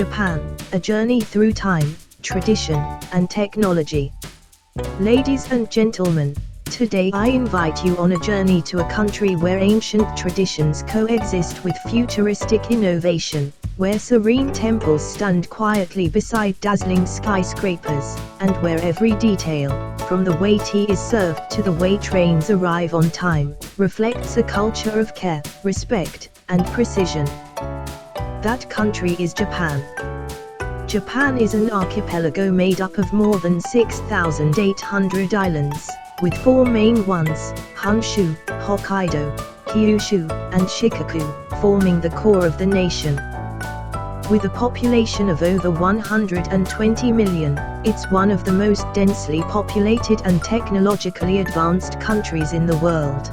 Japan, a journey through time, tradition, and technology. Ladies and gentlemen, today I invite you on a journey to a country where ancient traditions coexist with futuristic innovation, where serene temples stand quietly beside dazzling skyscrapers, and where every detail, from the way tea is served to the way trains arrive on time, reflects a culture of care, respect, and precision. That country is Japan. Japan is an archipelago made up of more than 6,800 islands, with four main ones, Honshu, Hokkaido, Kyushu, and Shikoku, forming the core of the nation. With a population of over 120 million, it's one of the most densely populated and technologically advanced countries in the world.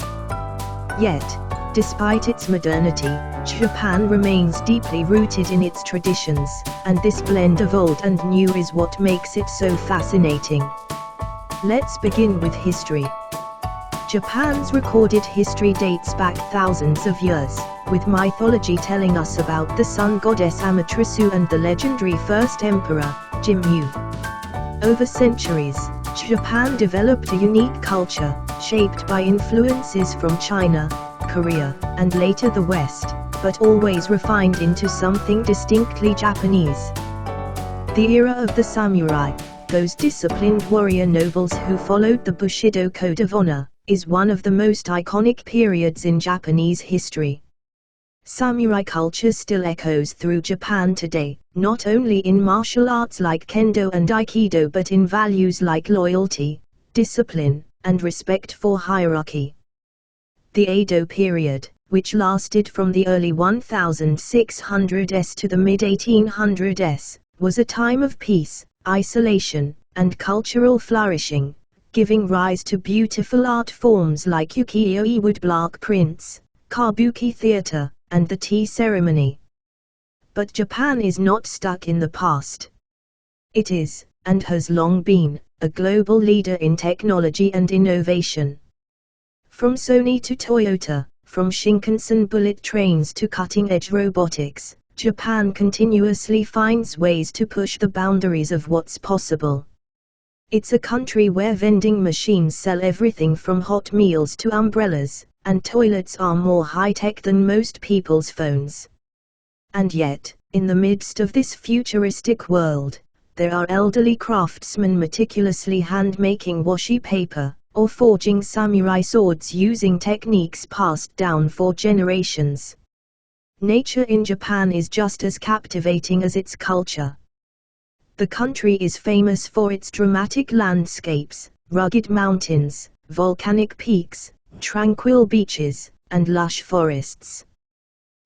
Yet, despite its modernity, Japan remains deeply rooted in its traditions, and this blend of old and new is what makes it so fascinating. Let's begin with history. Japan's recorded history dates back thousands of years, with mythology telling us about the sun goddess Amaterasu and the legendary first emperor, Jimmu. Over centuries, Japan developed a unique culture, shaped by influences from China, Korea, and later the West, but always refined into something distinctly Japanese. The era of the samurai, those disciplined warrior nobles who followed the Bushido code of honor, is one of the most iconic periods in Japanese history. Samurai culture still echoes through Japan today, not only in martial arts like Kendo and Aikido but in values like loyalty, discipline, and respect for hierarchy. The Edo period, which lasted from the early 1600s to the mid-1800s, was a time of peace, isolation, and cultural flourishing, giving rise to beautiful art forms like ukiyo-e woodblock prints, kabuki theater, and the tea ceremony. But Japan is not stuck in the past. It is, and has long been, a global leader in technology and innovation. From Sony to Toyota, from Shinkansen bullet trains to cutting-edge robotics, Japan continuously finds ways to push the boundaries of what's possible. It's a country where vending machines sell everything from hot meals to umbrellas, and toilets are more high-tech than most people's phones. And yet, in the midst of this futuristic world, there are elderly craftsmen meticulously hand-making washi paper, or forging samurai swords using techniques passed down for generations. Nature in Japan is just as captivating as its culture. The country is famous for its dramatic landscapes, rugged mountains, volcanic peaks, tranquil beaches, and lush forests.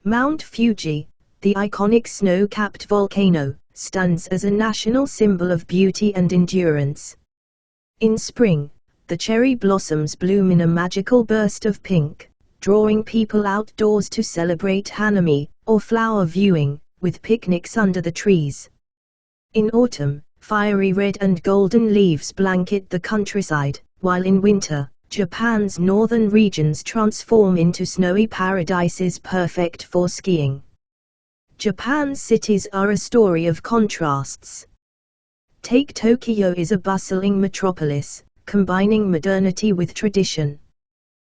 Mount Fuji, the iconic snow-capped volcano, stands as a national symbol of beauty and endurance. In spring, the cherry blossoms bloom in a magical burst of pink, drawing people outdoors to celebrate hanami, or flower viewing, with picnics under the trees. In autumn, fiery red and golden leaves blanket the countryside, while in winter, Japan's northern regions transform into snowy paradises perfect for skiing. Japan's cities are a story of contrasts. Take Tokyo is a bustling metropolis, combining modernity with tradition.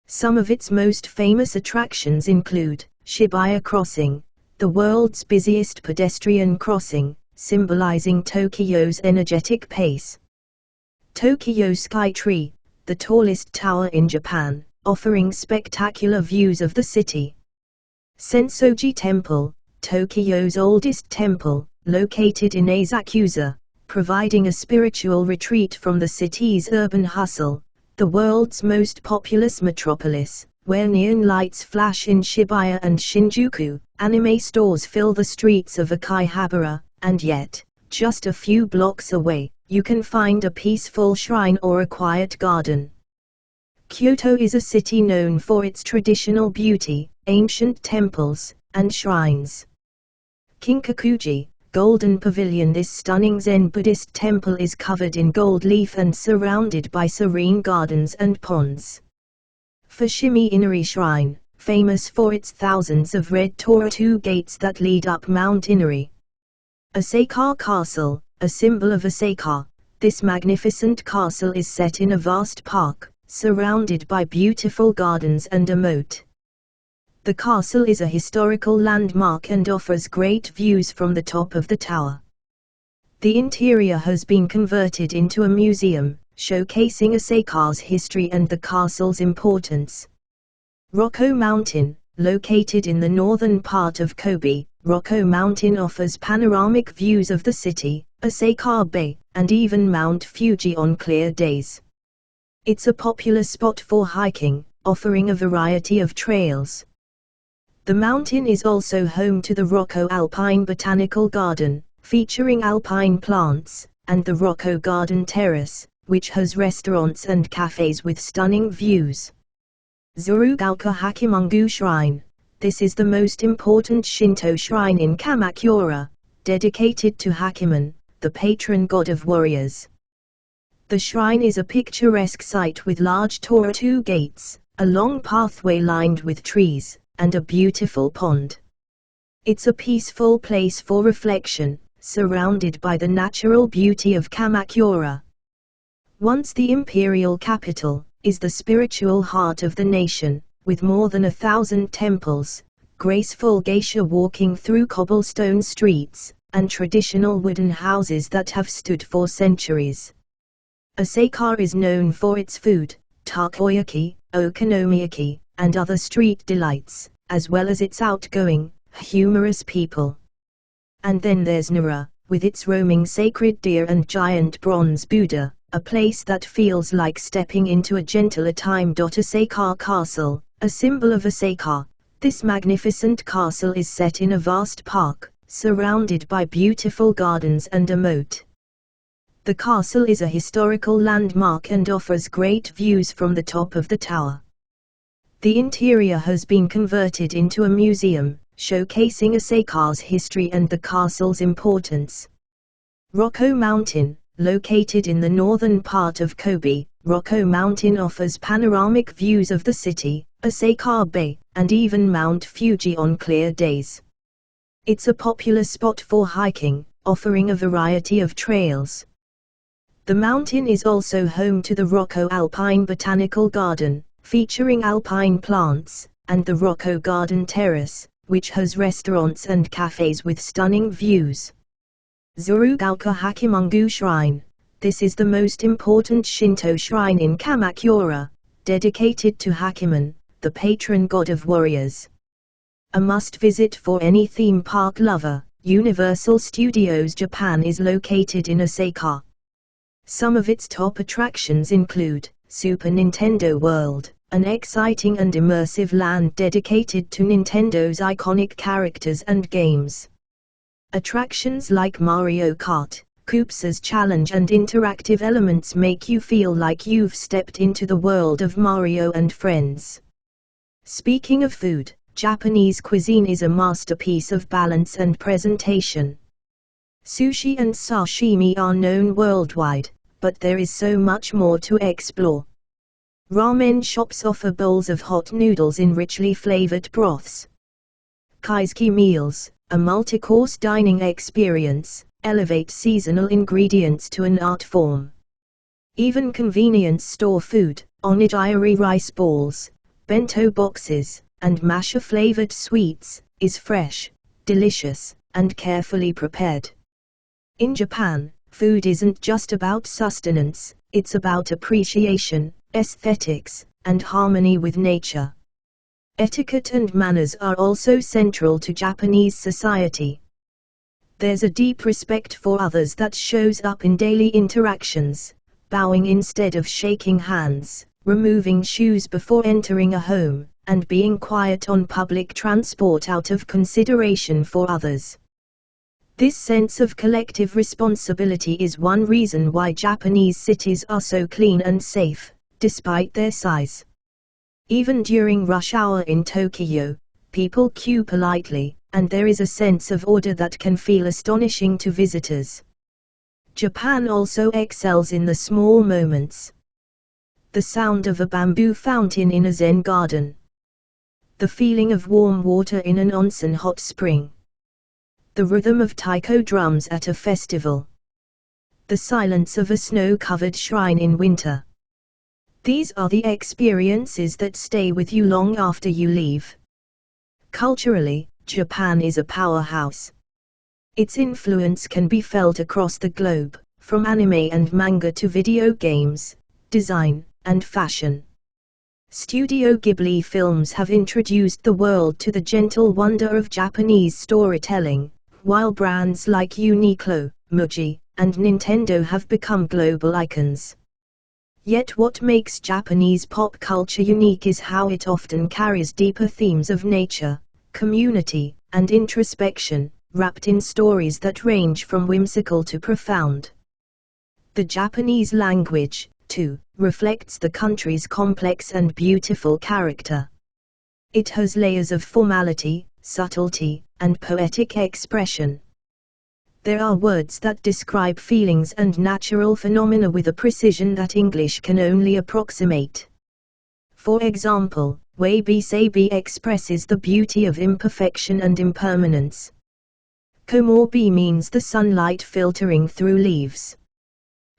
Some of its most famous attractions include Shibuya Crossing, the world's busiest pedestrian crossing, symbolizing Tokyo's energetic pace. Tokyo Sky Tree, the tallest tower in Japan, offering spectacular views of the city. Sensoji Temple, Tokyo's oldest temple, located in Asakusa, providing a spiritual retreat from the city's urban hustle. The world's most populous metropolis, where neon lights flash in Shibuya and Shinjuku, anime stores fill the streets of Akihabara, and yet, just a few blocks away, you can find a peaceful shrine or a quiet garden. Kyoto is a city known for its traditional beauty, ancient temples, and shrines. Kinkakuji, Golden Pavilion. This stunning Zen Buddhist temple is covered in gold leaf and surrounded by serene gardens and ponds. Fushimi Inari Shrine, famous for its thousands of red torii gates that lead up Mount Inari. Osaka Castle, a symbol of Osaka. This magnificent castle is set in a vast park, surrounded by beautiful gardens and a moat. The castle is a historical landmark and offers great views from the top of the tower. The interior has been converted into a museum, showcasing Osaka's history and the castle's importance. Rokko Mountain, located in the northern part of Kobe, Rokko Mountain offers panoramic views of the city, Osaka Bay, and even Mount Fuji on clear days. It's a popular spot for hiking, offering a variety of trails. The mountain is also home to the Rokko Alpine Botanical Garden, featuring alpine plants, and the Rokko Garden Terrace, which has restaurants and cafes with stunning views. Tsurugaoka Hachimangu Shrine. This is the most important Shinto shrine in Kamakura, dedicated to Hachiman, the patron god of warriors. The shrine is a picturesque site with large torii gates, a long pathway lined with trees, and a beautiful pond. It's a peaceful place for reflection, surrounded by the natural beauty of Kamakura. Once the imperial capital, is the spiritual heart of the nation, with more than 1,000 temples, graceful geisha walking through cobblestone streets, and traditional wooden houses that have stood for centuries. Osaka is known for its food, takoyaki, okonomiyaki, and other street delights, as well as its outgoing, humorous people. And then there's Nara, with its roaming sacred deer and giant bronze Buddha, a place that feels like stepping into a gentler time. Osaka Castle, a symbol of Osaka. This magnificent castle is set in a vast park, surrounded by beautiful gardens and a moat. The castle is a historical landmark and offers great views from the top of the tower. The interior has been converted into a museum, showcasing Osaka's history and the castle's importance. Rokko Mountain, located in the northern part of Kobe, Rokko Mountain offers panoramic views of the city, Osaka Bay, and even Mount Fuji on clear days. It's a popular spot for hiking, offering a variety of trails. The mountain is also home to the Rokko Alpine Botanical Garden, featuring alpine plants, and the Rokko Garden Terrace, which has restaurants and cafes with stunning views. Tsurugaoka Hachimangu Shrine. This is the most important Shinto shrine in Kamakura, dedicated to Hachiman, the patron god of warriors. A must-visit for any theme park lover. Universal Studios Japan is located in Osaka. Some of its top attractions include Super Nintendo World, an exciting and immersive land dedicated to Nintendo's iconic characters and games. Attractions like Mario Kart, Koopa's Challenge and interactive elements make you feel like you've stepped into the world of Mario and friends. Speaking of food, Japanese cuisine is a masterpiece of balance and presentation. Sushi and sashimi are known worldwide, but there is so much more to explore. Ramen shops offer bowls of hot noodles in richly flavored broths. Kaiseki meals, a multi-course dining experience, elevate seasonal ingredients to an art form. Even convenience store food, onigiri rice balls, bento boxes, and masha-flavored sweets, is fresh, delicious, and carefully prepared. In Japan, food isn't just about sustenance, it's about appreciation, aesthetics, and harmony with nature. Etiquette and manners are also central to Japanese society. There's a deep respect for others that shows up in daily interactions, bowing instead of shaking hands, removing shoes before entering a home, and being quiet on public transport out of consideration for others. This sense of collective responsibility is one reason why Japanese cities are so clean and safe, despite their size. Even during rush hour in Tokyo, people queue politely, and there is a sense of order that can feel astonishing to visitors. Japan also excels in the small moments. The sound of a bamboo fountain in a Zen garden. The feeling of warm water in an onsen hot spring. The rhythm of taiko drums at a festival. The silence of a snow-covered shrine in winter. These are the experiences that stay with you long after you leave. Culturally, Japan is a powerhouse. Its influence can be felt across the globe, from anime and manga to video games, design, and fashion. Studio Ghibli films have introduced the world to the gentle wonder of Japanese storytelling, while brands like Uniqlo, Muji, and Nintendo have become global icons. Yet what makes Japanese pop culture unique is how it often carries deeper themes of nature, community, and introspection, wrapped in stories that range from whimsical to profound. The Japanese language, too, reflects the country's complex and beautiful character. It has layers of formality, subtlety, and poetic expression. There are words that describe feelings and natural phenomena with a precision that English can only approximate. For example, wabi-sabi expresses the beauty of imperfection and impermanence. Komobi means the sunlight filtering through leaves.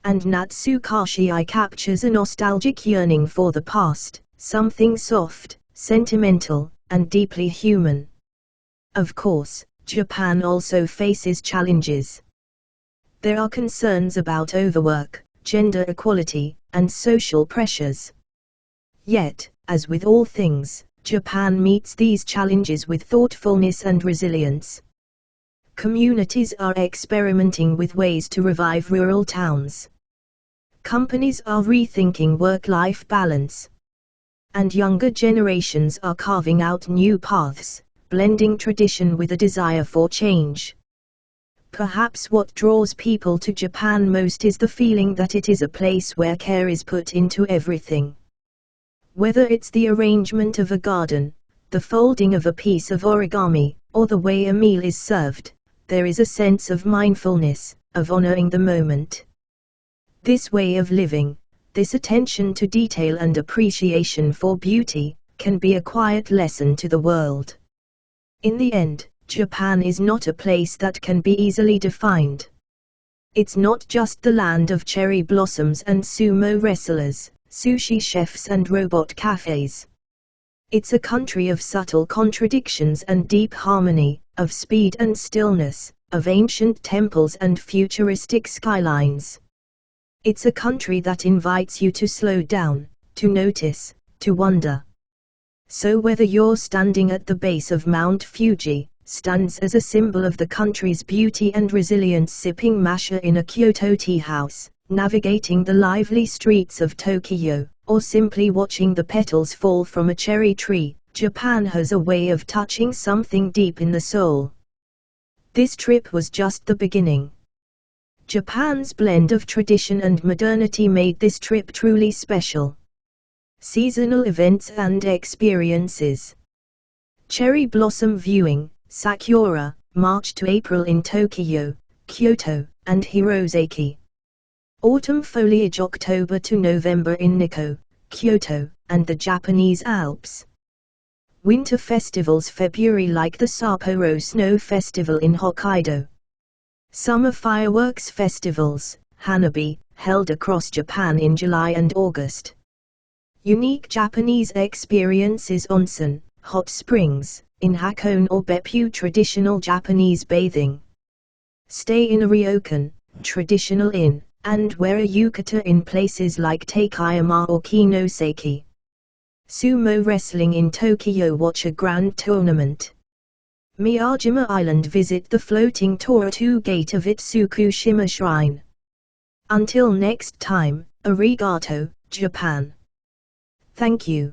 And Natsukashi captures a nostalgic yearning for the past, something soft, sentimental, and deeply human. Of course, Japan also faces challenges. There are concerns about overwork, gender equality, and social pressures. Yet, as with all things, Japan meets these challenges with thoughtfulness and resilience. Communities are experimenting with ways to revive rural towns. Companies are rethinking work-life balance. And younger generations are carving out new paths, blending tradition with a desire for change. Perhaps what draws people to Japan most is the feeling that it is a place where care is put into everything. Whether it's the arrangement of a garden, the folding of a piece of origami, or the way a meal is served, there is a sense of mindfulness, of honoring the moment. This way of living, this attention to detail and appreciation for beauty, can be a quiet lesson to the world. In the end, Japan is not a place that can be easily defined. It's not just the land of cherry blossoms and sumo wrestlers, sushi chefs and robot cafes. It's a country of subtle contradictions and deep harmony, of speed and stillness, of ancient temples and futuristic skylines. It's a country that invites you to slow down, to notice, to wonder. So whether you're standing at the base of Mount Fuji, stands as a symbol of the country's beauty and resilience, sipping matcha in a Kyoto tea house, navigating the lively streets of Tokyo, or simply watching the petals fall from a cherry tree, Japan has a way of touching something deep in the soul. This trip was just the beginning. Japan's blend of tradition and modernity made this trip truly special. Seasonal events and experiences. Cherry blossom viewing, Sakura, March to April in Tokyo, Kyoto, and Hirosaki. Autumn foliage October to November in Nikko, Kyoto, and the Japanese Alps. Winter festivals February like the Sapporo Snow Festival in Hokkaido. Summer fireworks festivals, Hanabi, held across Japan in July and August. Unique Japanese experiences onsen, hot springs, in Hakone or Beppu traditional Japanese bathing. Stay in a ryokan, traditional inn, and wear a yukata in places like Takayama or Kinosaki. Sumo wrestling in Tokyo, watch a grand tournament. Miyajima Island, visit the floating Toru gate of Itsukushima Shrine. Until next time, arigato, Japan. Thank you.